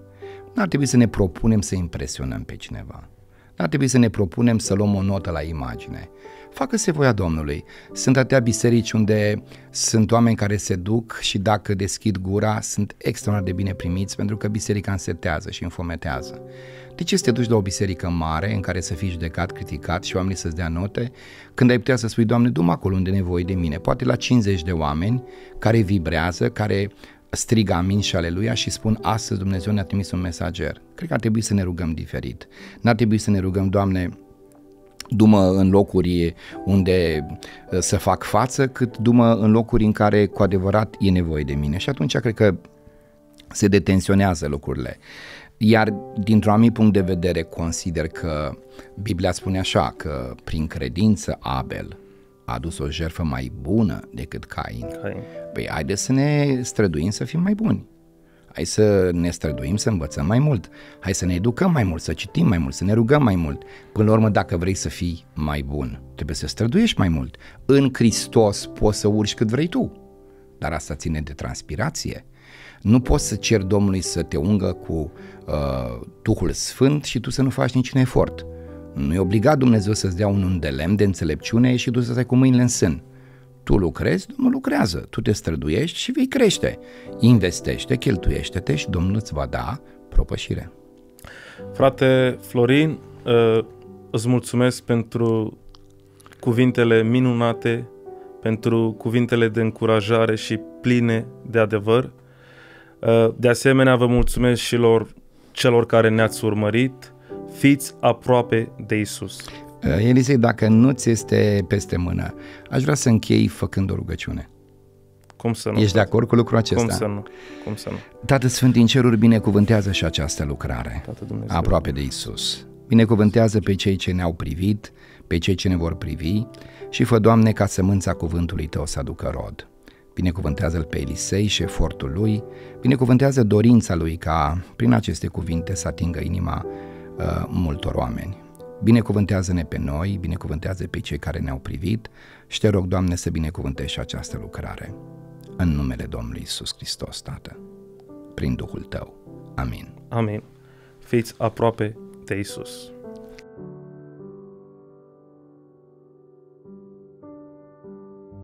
N-ar trebui să ne propunem să impresionăm pe cineva. N-ar trebui să ne propunem să luăm o notă la imagine. Facă-se voia Domnului. Sunt atâtea biserici unde sunt oameni care se duc și dacă deschid gura sunt extraordinar de bine primiți, pentru că biserica însetează și înfometează. De ce să te duci la o biserică mare în care să fii judecat, criticat și oamenii să-ți dea note, când ai putea să spui: Doamne, du-mă acolo unde e nevoie de mine, poate la 50 de oameni care vibrează, care strigă amin și aleluia și spun: astăzi Dumnezeu ne-a trimis un mesager. Cred că ar trebui să ne rugăm diferit. N-ar trebui să ne rugăm: Doamne, du-mă în locuri unde să fac față, cât du-mă în locuri în care cu adevărat e nevoie de mine. Și atunci cred că se detensionează lucrurile. Iar dintr-un anumit punct de vedere consider că Biblia spune așa, că prin credință Abel a adus o jertfă mai bună decât Cain. Păi haideți să ne străduim să fim mai buni. Hai să ne străduim să învățăm mai mult. Hai să ne educăm mai mult, să citim mai mult, să ne rugăm mai mult. Până la urmă, dacă vrei să fii mai bun, trebuie să străduiești mai mult. În Hristos poți să urci cât vrei tu, dar asta ține de transpirație. Nu poți să ceri Domnului să te ungă cu Duhul Sfânt și tu să nu faci niciun efort. Nu e obligat Dumnezeu să-ți dea un de lemn de înțelepciune și tu să stai cu mâinile în sân. Tu lucrezi, Domnul lucrează, tu te străduiești și vei crește. Investește, cheltuiește-te și Domnul îți va da propășire. Frate Florin, îți mulțumesc pentru cuvintele minunate, pentru cuvintele de încurajare și pline de adevăr. De asemenea, vă mulțumesc și celor care ne-ați urmărit. Fiți aproape de Iisus. Elisei, dacă nu ți este peste mână, aș vrea să închei făcând o rugăciune. Cum să nu? Ești de acord cu lucrul acesta? Cum să nu? Tată Sfânt din ceruri, binecuvântează și această lucrare, Tată Dumnezeu. aproape de Iisus. Binecuvântează pe cei ce ne-au privit, pe cei ce ne vor privi și fă, Doamne, ca sămânța cuvântului Tău să aducă rod. Binecuvântează-l pe Elisei și efortul lui, binecuvântează dorința lui ca prin aceste cuvinte să atingă inima multor oameni. Binecuvântează-ne pe noi, binecuvântează pe cei care ne-au privit și te rog, Doamne, să binecuvântești și această lucrare. În numele Domnului Iisus Hristos, Tată, prin Duhul Tău. Amin. Amin. Fiți aproape de Iisus.